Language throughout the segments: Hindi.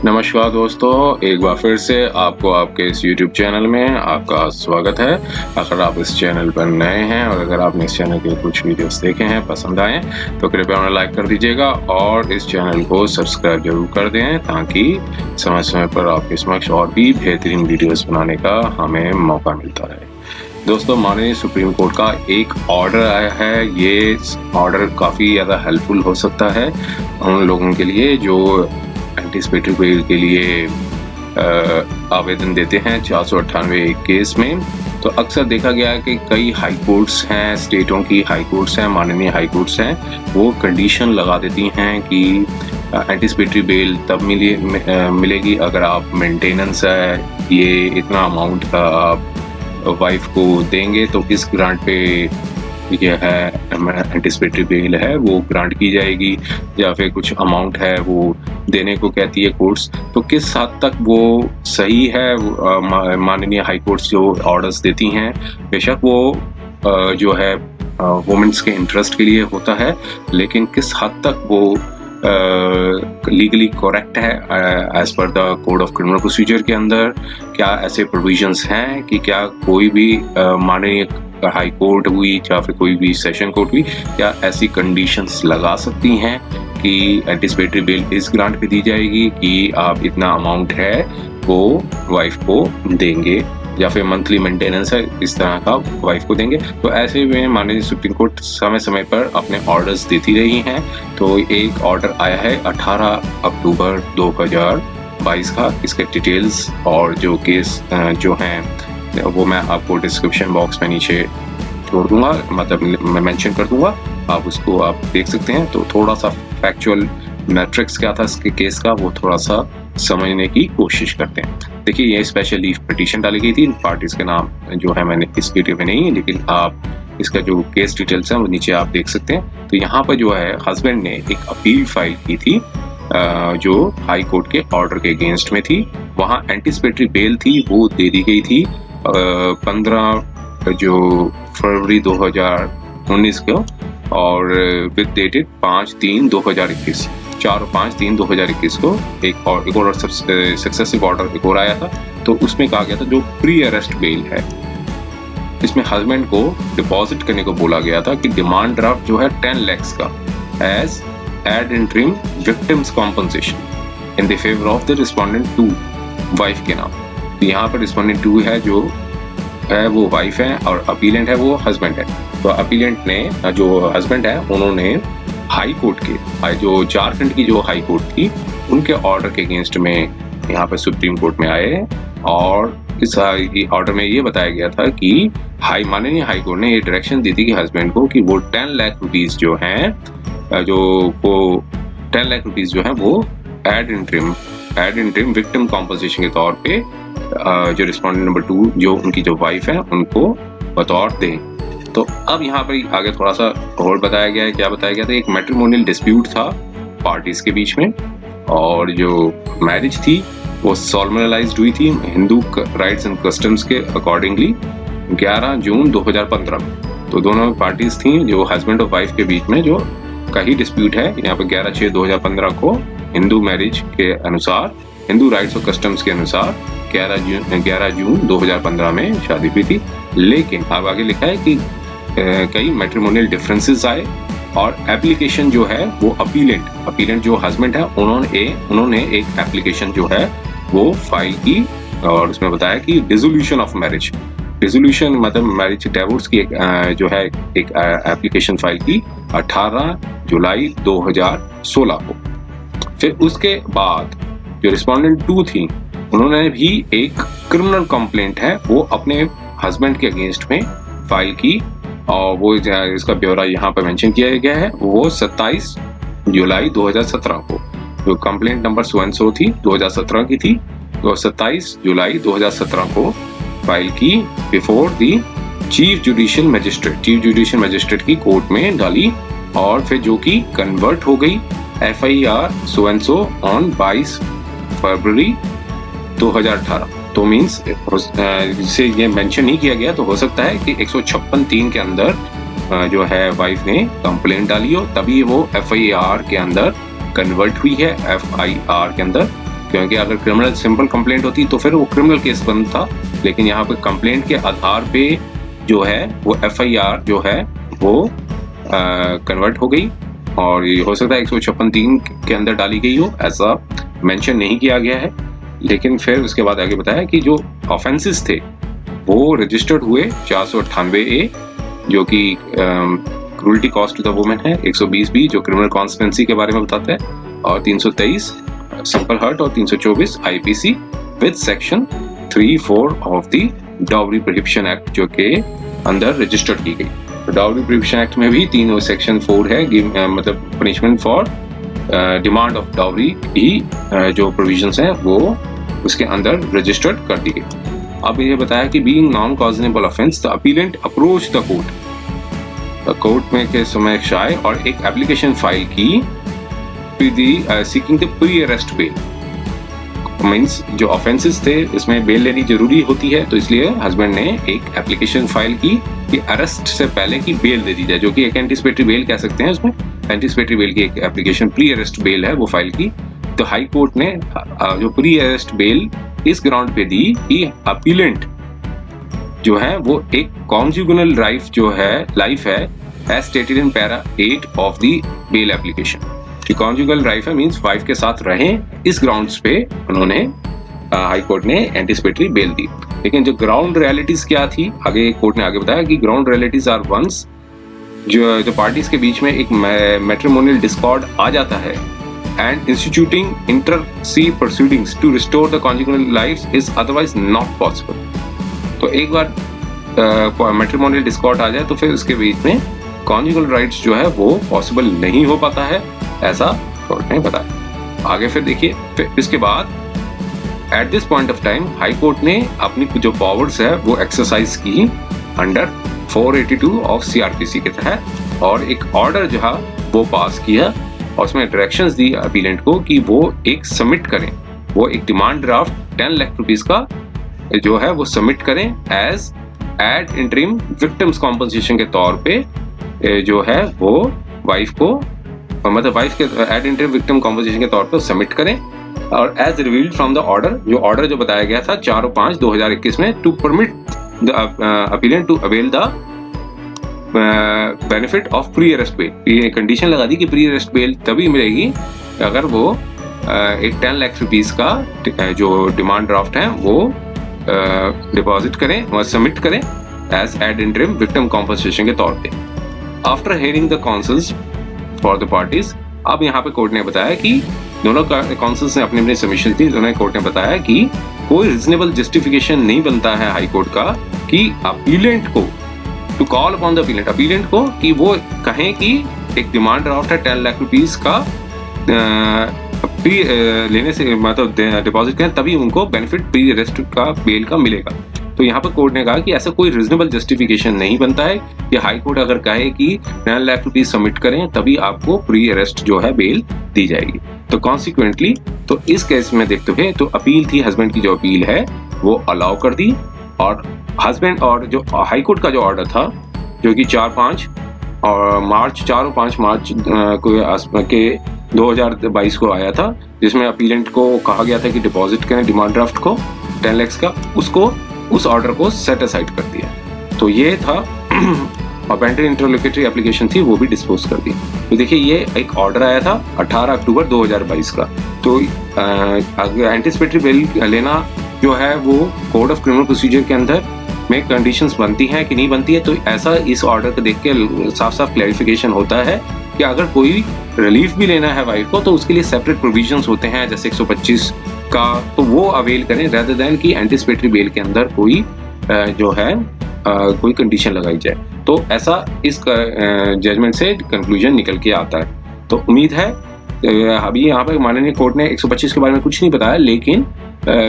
नमस्कार दोस्तों, एक बार फिर से आपको आपके इस YouTube चैनल में आपका स्वागत है। अगर आप इस चैनल पर नए हैं और अगर आपने इस चैनल के कुछ वीडियोस देखे हैं, पसंद आए, तो कृपया उन्हें लाइक कर दीजिएगा और इस चैनल को सब्सक्राइब जरूर कर दें ताकि समय-समय पर आपके समक्ष और भी बेहतरीन वीडियोस बनाने का हमें मौका मिलता रहे। दोस्तों, माननीय सुप्रीम कोर्ट का एक ऑर्डर आया है। ये ऑर्डर काफ़ी ज़्यादा हेल्पफुल हो सकता है उन लोगों के लिए जो एंटीसिपेटरी बेल के लिए आवेदन देते हैं 498 केस में। तो अक्सर देखा गया है कि कई हाई कोर्ट्स हैं, स्टेटों की हाई कोर्ट्स हैं, माननीय हाई कोर्ट्स हैं, वो कंडीशन लगा देती हैं कि एंटीसिपेटरी बेल तब मिलेगी अगर आप मेंटेनेंस है, ये इतना अमाउंट का आप वाइफ को देंगे तो किस ग्रांट पे यह है एंटीसिपेटरी बेल है वो ग्रांट की जाएगी, या फिर कुछ अमाउंट है वो देने को कहती है कोर्ट्स। तो किस हद तक वो सही है, माननीय हाई कोर्ट्स जो ऑर्डर्स देती हैं, बेशक वो जो है वुमेन्स के इंटरेस्ट के लिए होता है, लेकिन किस हद तक वो लीगली करेक्ट है as per the code of criminal procedure के अंदर, क्या ऐसे प्रोविजंस हैं कि क्या कोई भी माननीय हाई कोर्ट हुई या फिर कोई भी सेशन कोर्ट हुई, क्या ऐसी कंडीशंस लगा सकती हैं कि एंटीसिपेटरी बेल इस ग्रांट पे दी जाएगी कि आप इतना अमाउंट है वो वाइफ को देंगे, या फिर मंथली मेंटेनेंस है इस तरह का वाइफ को देंगे। तो ऐसे में माननीय सुप्रीम कोर्ट समय समय पर अपने ऑर्डर्स देती रही हैं। तो एक ऑर्डर आया है 18 अक्टूबर 2022 का। इसके डिटेल्स और जो केस जो हैं वो मैं आपको डिस्क्रिप्शन बॉक्स में नीचे छोड़ दूंगा, मतलब मैं मेंशन कर दूंगा, आप उसको आप देख सकते हैं। तो थोड़ा सा फैक्चुअल मैट्रिक्स क्या था इसके केस का वो थोड़ा सा समझने की कोशिश करते हैं। देखिए, ये स्पेशल लीव पिटीशन डाली गई थी, पार्टीज के नाम जो है मैंने इस वीडियो में नहीं, लेकिन आप इसका जो केस डिटेल्स हैं वो नीचे आप देख सकते हैं। तो यहाँ पर जो है हस्बैंड ने एक अपील फाइल की थी जो हाई कोर्ट के ऑर्डर के अगेंस्ट में थी। वहाँ एंटीसिपेटरी बेल थी वो दे दी गई थी 15 जो फरवरी 2019 को, और विद डेटेड 5/3/2021, 4/5/3/2021 को एक और सक्सेसिव ऑर्डर एक और आया था। तो उसमें कहा गया था जो प्री अरेस्ट बेल है, इसमें हस्बैंड को डिपॉजिट करने को बोला गया था कि डिमांड ड्राफ्ट जो है 10 lakhs का as ad interim victims compensation in the favour of the respondent to, wife के नाम। तो यहाँ पर रिस्पोंडेंट टू है जो है वो वाइफ है और अपीलेंट है वो हस्बैंड है। तो अपीलेंट ने जो हस्बैंड है उन्होंने हाई कोर्ट के जो झारखंड की जो हाई कोर्ट थी उनके ऑर्डर के अगेंस्ट में यहाँ पर सुप्रीम कोर्ट में आए, और इस ऑर्डर में ये बताया गया था कि माननीय हाई कोर्ट ने ये डायरेक्शन दी थी कि हस्बैंड को कि वो 10 लाख रुपीज जो हैं वो 10 लाख रुपीज जो है वो एड इंटरिम विक्टिम कॉम्पनसेशन के तौर पे जो रिस्पोंडेंट नंबर 2 जो उनकी जो वाइफ है उनको बतौर दें। तो अब यहाँ पर आगे थोड़ा सा और बताया गया है। क्या बताया गया था, एक मैट्रिमोनियल डिस्प्यूट था पार्टीज के बीच में, और जो मैरिज थी वो सॉलमनलाइज्ड हुई थी हिंदू राइट्स एंड कस्टम्स के अकॉर्डिंगली 11 जून 2015 में। तो दोनों पार्टीज थी जो हस्बैंड और वाइफ के बीच में जो का ही डिस्प्यूट है, यहाँ पे 11/6/2015 को हिंदू मैरिज के अनुसार, हिंदू राइट्स और कस्टम्स के अनुसार 11 जून 2015 में शादी हुई थी। लेकिन अब आगे लिखा है कि कई मैट्रिमोनियल डिफरेंसेस आए और एप्लीकेशन जो है वो अपीलेंट जो हस्बैंड है उन्होंने एक एप्लीकेशन जो है वो फाइल की, और उसमें बताया कि डिसोल्यूशन ऑफ मैरिज, डिसोल्यूशन मतलब मैरिज डिवोर्स की जो है एक एप्लीकेशन फाइल की 18 जुलाई 2016 को। फिर उसके बाद जो रिस्पोंडेंट 2 थी उन्होंने भी एक क्रिमिनल कंप्लेंट है वो अपने हस्बैंड के अगेंस्ट में फाइल की, और वो इसका ब्यौरा यहाँ पर मेंशन किया गया है। वो 27 जुलाई 2017 को, जो कंप्लेंट नंबर सो थी 2017 की थी, तो 27 जुलाई 2017 को फाइल की before the chief judicial magistrate की कोर्ट में डाली, और फिर जो कि कन्वर्ट हो गई FIR सो ऑन 22 फरवरी 2018। तो मीन्स जिसे ये मेंशन नहीं किया गया, तो हो सकता है कि 156(3) के अंदर जो है वाइफ ने कंप्लेंट डाली हो, तभी वो FIR के अंदर कन्वर्ट हुई है, FIR के अंदर, क्योंकि अगर क्रिमिनल सिंपल कंप्लेंट होती तो फिर वो क्रिमिनल केस बनता, लेकिन यहाँ पे कंप्लेंट के आधार पे जो है वो FIR जो है वो कन्वर्ट हो गई, और ये हो सकता है 156(3) के अंदर डाली गई हो, ऐसा मेंशन नहीं किया गया है। लेकिन फिर उसके बाद आगे बताया कि जो ऑफेंसेस थे वो रजिस्टर्ड हुए 498A जो कि cruelty cause to the women है, 120B जो क्रिमिनल कॉन्स्पिरेंसी के बारे में बताता है, और 323 सिंपल हर्ट और 324 IPC with section 3(4) of the dowry prohibition act जो के अंदर रजिस्टर्ड की गई। तो डाउरी प्रोहिबिशन एक्ट में भी 3 सेक्शन 4 है, मतलब punishment for demand of dowry ही जो प्रोविजंस हैं वो उसके अंदर रजिस्टर्ड कर दी गई। अब ये बताया कि being non cognisable offence the appellant approach the court में के समय आए और एक एप्लीकेशन फाइल की seeking the pre arrest bail. Means जो ऑफेंसेस थे इसमें बेल लेनी जरूरी होती है, तो इसलिए हस्बैंड ने एक एप्लीकेशन फाइल की कि अरेस्ट से पहले की बेल दे दी जाए, जो कि एक एंटीसिपेटरी बेल कह सकते हैं। उसमें एंटीसिपेटरी बेल की एक एप्लीकेशन प्री अरेस्ट बेल है वो फाइल की। तो हाई कोर्ट ने जो प्री अरेस्ट बेल इस ग्राउंड पे दी कि अपीलेंट जो है वो एक कॉन्जुगल लाइफ है as stated in para 8 of the bail application. कि कॉन्जुगल लाइफ है मींस वाइफ के साथ रहें, इस ग्राउंड्स पे उन्होंने हाई कोर्ट ने एंटीसिपेटरी बेल दी। लेकिन जो ग्राउंड रियलिटीज क्या थी, आगे कोर्ट ने आगे बताया कि ग्राउंड रियलिटीज आर वंस जो पार्टीज के बीच में एक मैट्रिमोनियल डिस्कॉर्ड आ जाता है and instituting inter-se proceedings to restore the conjugal lives is otherwise not possible। तो एक बार मैट्रिमोनियल डिस्कॉर्ड आ जाए तो फिर उसके बीच में कॉन्जुगल राइट्स जो है वो पॉसिबल नहीं हो पाता है, ऐसा कोर्ट ने बताया। आगे फिर देखिए, फिर इसके बाद at this point of time high court ने अपनी जो पावर्स है वो एक्सरसाइज की अंडर 482 ऑफ CRPC के तहत, और एक ऑर्डर जो है वो पास किया और उसमें डायरेक्शंस दी अपीलेंट को कि वो एक सबमिट करें, वो एक डिमांड ड्राफ्ट 10 लाख रुपीस का जो है वो सबमिट करें as ad interim victims compensation के तौर पे जो है वो वाइफ को, मतलब वाइफ के एड इंटरिम विक्टिम कॉम्पनसेशन के तौर पे सबमिट करें, और as revealed from the order जो बताया गया था 4/5/2021 में, to permit the appellant to avail the benefit of pre arrest bail. ये कंडीशन लगा दी कि प्री अरेस्ट बेल तभी मिलेगी अगर वो एक 10 लाख रुपीस का जो डिमांड ड्राफ्ट है वो डिपॉजिट करें और सबमिट करें as ad interim victim compensation के तौर पे। After hearing the counsels for the parties, अब यहाँ पे कोर्ट ने बताया कि दोनों काउंसिल्स ने अपनी अपनी सबमिशन दी, दोनों कोर्ट ने बताया कि कोई रीजनेबल जस्टिफिकेशन नहीं बनता है हाई कोर्ट का कि अपीलेंट को to call upon the appellant को कि वो कहें कि एक डिमांड ड्राफ्ट है 10 लाख रुपीस का लेने से मतलब डिपॉजिट करें तभी उनको बेनिफिट प्री अरेस्ट का बेल का मिलेगा। तो यहाँ पर कोर्ट ने कहा कि ऐसा कोई रीजनेबल जस्टिफिकेशन नहीं बनता है कि हाई कोर्ट अगर कहे कि 10 लाख रुपीस सबमिट करें तभी आपको प्री अरेस्ट जो है बेल दी जाएगी। तो कॉन्सिक्वेंटली तो इस केस में देखते हुए तो अपील थी, हस्बैंड की जो अपील है वो अलाउ कर दी, और हस्बैंड और जो हाई कोर्ट का जो ऑर्डर था जो कि 4 और 5 मार्च के 2022 को आया था, जिसमें अपीलेंट को कहा गया था कि डिपॉजिट करें डिमांड ड्राफ्ट को 10 लाख का, उसको उस ऑर्डर को सेट असाइड कर दिया। तो ये था और पेंडेंट इंटरलोक्यूटरी एप्लीकेशन थी वो भी डिस्पोज कर दी। तो देखिए ये एक ऑर्डर आया था 18 अक्टूबर 2022 का। तो एंटीसिपेटरी बेल लेना जो है वो कोड ऑफ क्रिमिनल प्रोसीजर के अंदर में कंडीशंस बनती हैं कि नहीं बनती है, तो ऐसा इस ऑर्डर को देख के साफ साफ क्लैरिफिकेशन होता है कि अगर कोई रिलीफ भी लेना है वाइफ को तो उसके लिए सेपरेट प्रोविजंस होते हैं जैसे 125 का, तो वो अवेल करें रेदर देन कि एंटीसिपेटरी बेल के अंदर कोई जो है कोई कंडीशन लगाई जाए। तो ऐसा इस जजमेंट से कंक्लूजन निकल के आता है। तो उम्मीद है अभी यहाँ पर माननीय कोर्ट ने 125 के बारे में कुछ नहीं बताया, लेकिन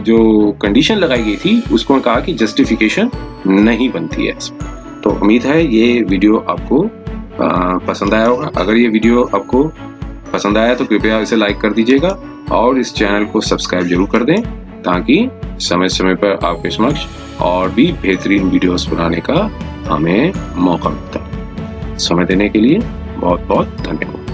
जो कंडीशन लगाई गई थी उसको कहा कि जस्टिफिकेशन नहीं बनती है। तो उम्मीद है ये वीडियो आपको पसंद आया होगा। अगर ये वीडियो आपको पसंद आया तो कृपया इसे लाइक कर दीजिएगा और इस चैनल को सब्सक्राइब जरूर कर दें ताकि समय समय पर आपके समक्ष और भी बेहतरीन वीडियोस बनाने का हमें मौका मिलता है। समय देने के लिए बहुत बहुत धन्यवाद।